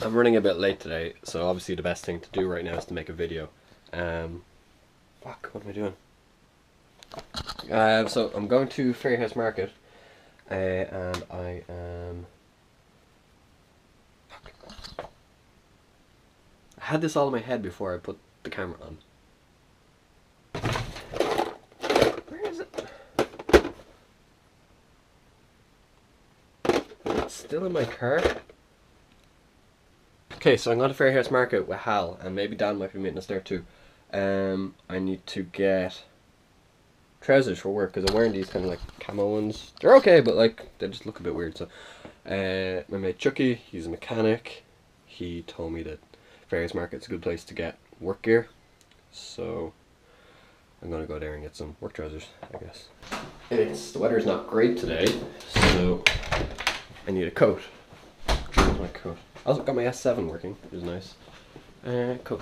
I'm running a bit late today, so obviously the best thing to do right now is to make a video. Fuck, what am I doing? So I'm going to Fairyhouse Market, and I am... Fuck. I had this all in my head before I put the camera on. Where is it? Is it still in my car? Okay, so I'm going to Fairyhouse Market with Hal, and maybe Dan might be meeting us there too. I need to get trousers for work because I'm wearing these kind of like camo ones. They're okay, but like they just look a bit weird. So, my mate Chucky, he's a mechanic. He told me that Fairyhouse Market's a good place to get work gear, so I'm gonna go there and get some work trousers, I guess. The weather's not great today, so I need a coat. Where's my coat? I also got my S7 working, which is nice. Coat.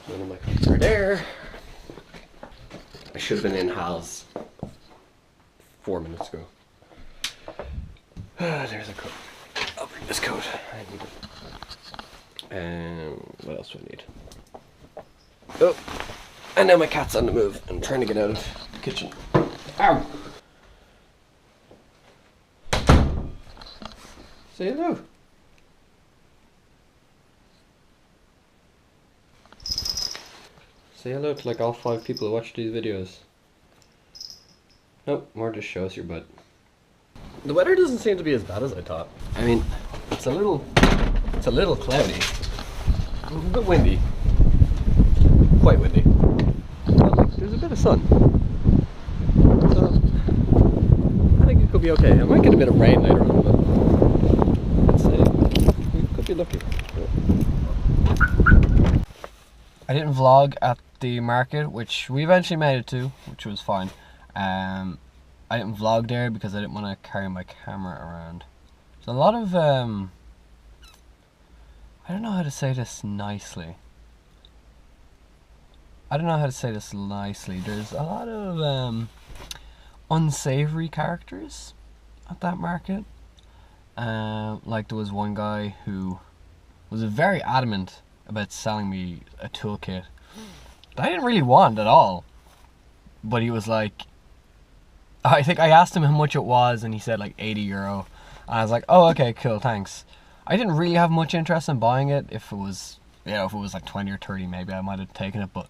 None of my coats are there. I should have been in Hal's 4 minutes ago. There's a coat. I'll bring this coat. I need it. What else do I need? Oh! And now my cat's on the move. I'm trying to get out of the kitchen. Ow! Say hello. Say hello to like all 5 people who watch these videos. Nope, more just shows your butt. The weather doesn't seem to be as bad as I thought. I mean, it's a little cloudy. A bit windy. Quite windy. But like, there's a bit of sun. So, I think it could be okay. I might get a bit of rain later on, but let's see. We could be lucky. I didn't vlog at the market, which we eventually made it to, which was fine. I didn't vlog there because I didn't want to carry my camera around. There's a lot of, I don't know how to say this nicely. There's a lot of unsavory characters at that market. Like there was one guy who was very adamant about selling me a toolkit that I didn't really want at all. But he was like, I think I asked him how much it was and he said like €80. And I was like, oh okay, cool, thanks. I didn't really have much interest in buying it. If it was, if it was like 20 or 30 maybe I might have taken it, but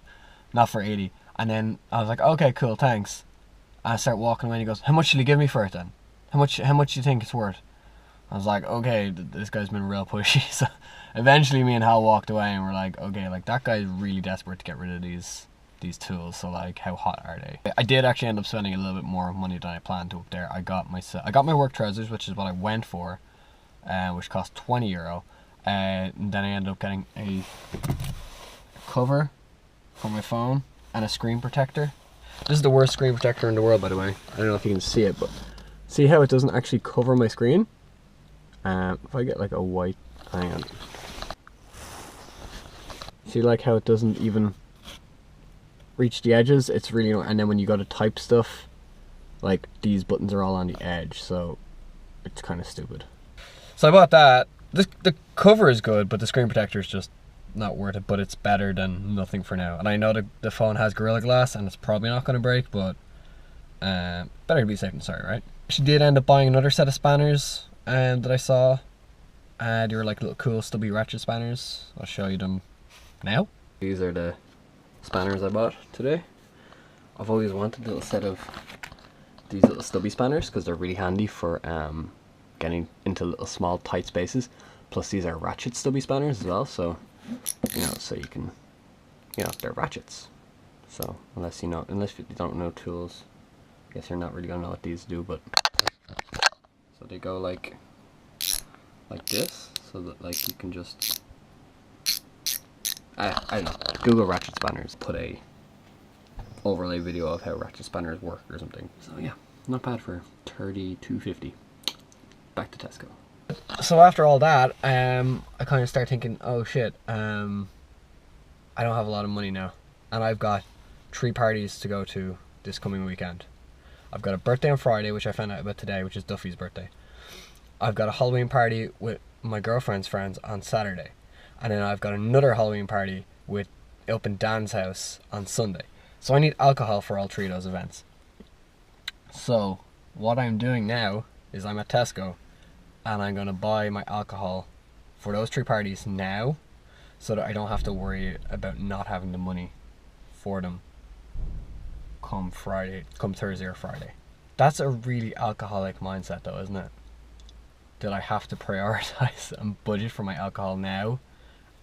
not for 80. And then I was like, okay, cool, thanks. And I start walking away and he goes, how much should he give me for it then? How much do you think it's worth? I was like, okay, this guy's been real pushy. So eventually me and Hal walked away and we're like, okay, like that guy's really desperate to get rid of these tools, so like how hot are they? I did actually end up spending a little bit more money than I planned to up there. I got my work trousers, which is what I went for, which cost €20. And then I ended up getting a cover for my phone and a screen protector. This is the worst screen protector in the world, by the way. I don't know if you can see it, but see how it doesn't actually cover my screen? If I get like a white, hang on. See like how it doesn't even reach the edges? It's really, and then when you go to type stuff, like these buttons are all on the edge, so it's kind of stupid. So I bought that. The cover is good, but the screen protector is just not worth it, but it's better than nothing for now. And I know the phone has Gorilla Glass and it's probably not going to break, but better to be safe than sorry, right? She did end up buying another set of spanners that I saw. They were like little cool stubby ratchet spanners. I'll show you them now. These are the spanners I bought today. I've always wanted a little set of these little stubby spanners because they're really handy for getting into little small tight spaces. Plus these are ratchet stubby spanners as well, so so you can, they're ratchets. So unless you don't know tools, I guess you're not really gonna know what these do. But so they go like this, so that like you can just I don't know, Google ratchet spanners, put a overlay video of how ratchet spanners work or something. So yeah, not bad for $32.50. Back to Tesco. So after all that, I kind of start thinking, oh shit, I don't have a lot of money now, and I've got 3 parties to go to this coming weekend. I've got a birthday on Friday, which I found out about today, which is Duffy's birthday. I've got a Halloween party with my girlfriend's friends on Saturday, and then I've got another Halloween party up in Dan's house on Sunday. So I need alcohol for all three of those events. So what I'm doing now is I'm at Tesco, and I'm going to buy my alcohol for those three parties now, so that I don't have to worry about not having the money for them come Thursday or Friday. That's a really alcoholic mindset though, isn't it? That I have to prioritize and budget for my alcohol now,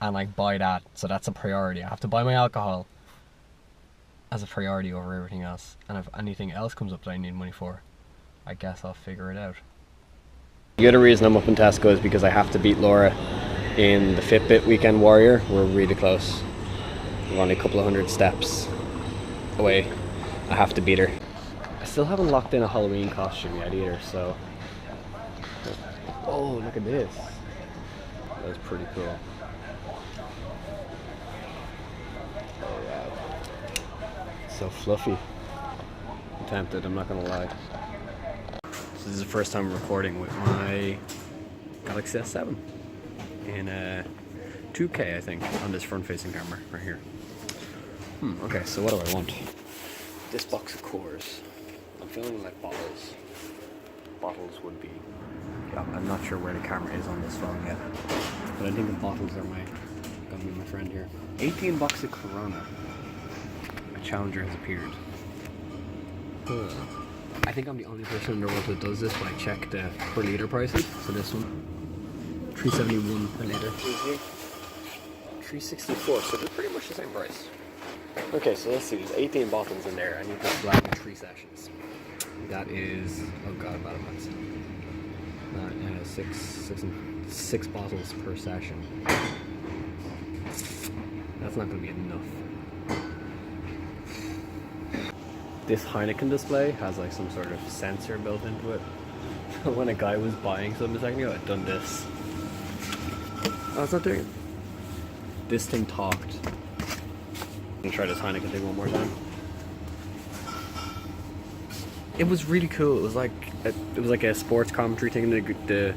and like buy that, so that's a priority. I have to buy my alcohol as a priority over everything else, and if anything else comes up that I need money for, I guess I'll figure it out. The other reason I'm up in Tesco is because I have to beat Laura in the Fitbit Weekend Warrior. We're really close. We're only a couple of hundred steps away. I have to beat her. I still haven't locked in a Halloween costume yet either, so... Oh, look at this. That was pretty cool. Oh wow. So fluffy. I'm tempted, I'm not gonna lie. This is the first time I'm recording with my Galaxy S7 in 2K, I think, on this front-facing camera right here. Okay, so what do I want? This box of cores. I'm feeling like bottles. Bottles would be... Yeah, I'm not sure where the camera is on this phone yet, but I think the bottles are gonna be my friend here. 18 bucks of Corona. A Challenger has appeared. I think I'm the only person in the world that does this when I check the per litre prices. So this one, $3.71 per litre. 364, so they're pretty much the same price. Okay, so let's see, there's 18 bottles in there. I need this black in 3 sessions. That is, oh god, about a month. Six bottles per session. That's not going to be enough. This Heineken display has like some sort of sensor built into it. When a guy was buying something a second ago, I'd done this. Oh, it's not doing it. This thing talked. I'm gonna try this Heineken thing one more time. It was really cool. It was like a sports commentary thing. The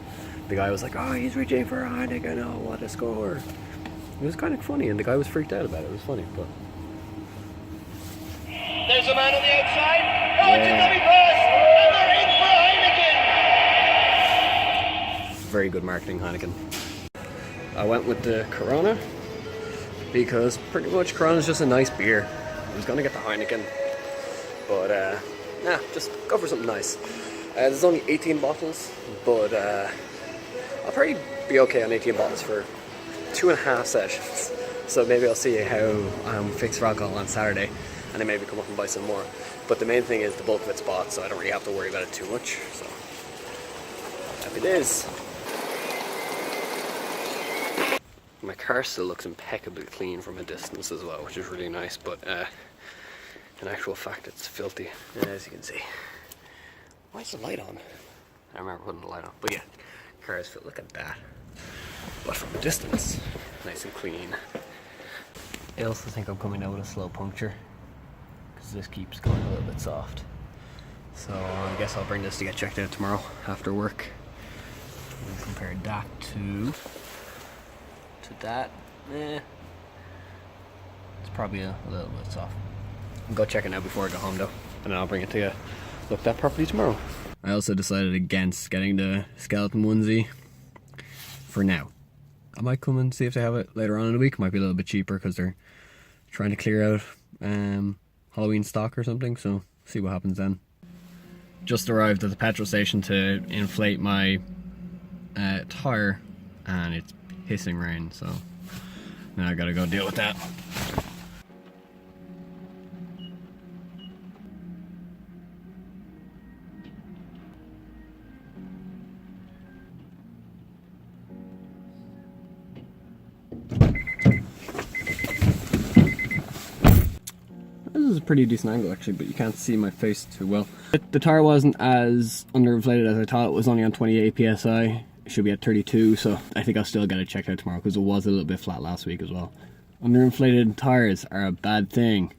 guy was like, "Oh, he's reaching for a Heineken. Oh, what a score!" It was kind of funny, and the guy was freaked out about it. It was funny, but there's a man on the outside. Oh, it's a dummy pass, and they're in for a Heineken. Very good marketing, Heineken. I went with the Corona because pretty much Corona's just a nice beer. I was gonna get the Heineken, but nah, just go for something nice. There's only 18 bottles, but I'll probably be okay on 18 bottles for 2.5 sessions. So maybe I'll see how I'm fixed for alcohol on Saturday, and then maybe come up and buy some more. But the main thing is the bulk of it's bought, so I don't really have to worry about it too much. So happy days. My car still looks impeccably clean from a distance as well, which is really nice, but in actual fact it's filthy, as you can see. Why is the light on? I remember putting the light on, but yeah, car is fit. Look at that. But from a distance, nice and clean. I also think I'm coming out with a slow puncture, because this keeps going a little bit soft. So I guess I'll bring this to get checked out tomorrow after work. And compare that to that. It's probably a little bit soft. I'll go check it out before I go home though, and then I'll bring it to you looked at properly tomorrow. I also decided against getting the skeleton onesie for now. I might come and see if they have it later on in the week. It might be a little bit cheaper because they're trying to clear out Halloween stock or something, so see what happens then. Just arrived at the petrol station to inflate my tire, and it's hissing rain, so now I gotta go deal with that. This is a pretty decent angle actually, but you can't see my face too well. The tire wasn't as underinflated as I thought. It was only on 28 psi. It should be at 32, so I think I'll still get it checked out tomorrow because it was a little bit flat last week as well. Underinflated tires are a bad thing,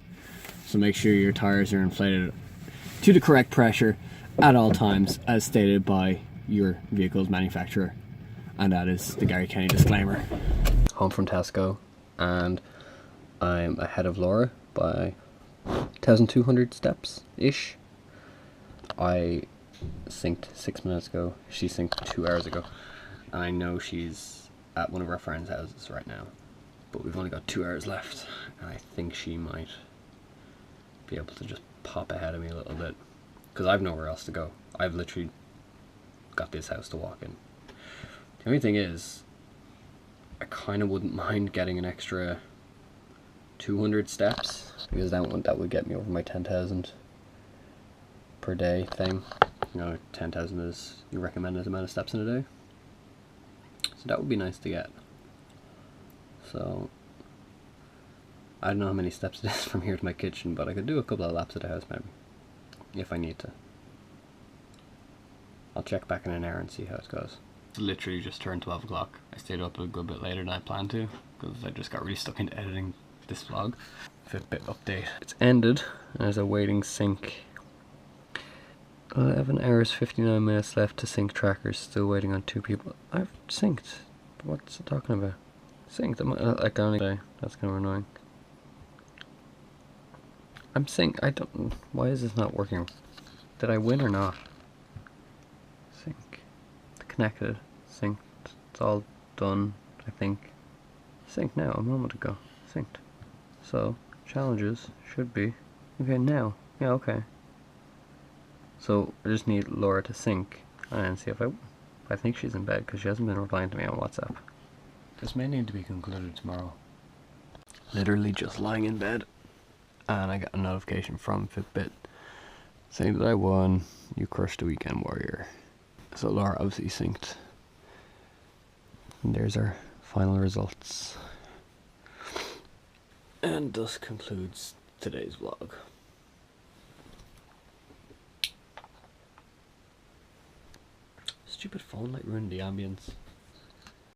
so make sure your tires are inflated to the correct pressure at all times as stated by your vehicle's manufacturer. And that is the Gary Kenny disclaimer. Home from Tesco, and I'm ahead of Laura by 1,200 steps-ish. I synced 6 minutes ago, she synced 2 hours ago. And I know she's at one of our friends' houses right now. But we've only got 2 hours left, and I think she might be able to just pop ahead of me a little bit. Because I've nowhere else to go. I've literally got this house to walk in. The only thing is, I kind of wouldn't mind getting an extra 200 steps, because that would get me over my 10,000 per day thing. You know, 10,000 is your recommended amount of steps in a day. So that would be nice to get. So, I don't know how many steps it is from here to my kitchen, but I could do a couple of laps of the house maybe, if I need to. I'll check back in an hour and see how it goes. It's literally just turned 12 o'clock. I stayed up a good bit later than I planned to, because I just got really stuck into editing this vlog. Fitbit update. It's ended, and there's a waiting sync. 11 hours 59 minutes left to sync trackers, still waiting on 2 people. I've synced. What's it talking about? Synced, I can only say, that's kind of annoying. I'm synced, I don't, why is this not working? Did I win or not? Sync. Connected. Synced. It's all done, I think. Synced now, a moment ago. Synced. So, challenges should be. Okay, now. Yeah, okay. So, I just need Laura to sync and see if I think she's in bed because she hasn't been replying to me on WhatsApp. This may need to be concluded tomorrow. Literally just lying in bed, and I got a notification from Fitbit saying that I won. You crushed the weekend warrior. So Laura obviously synced. And there's our final results. And thus concludes today's vlog. Stupid phone light ruined the ambience.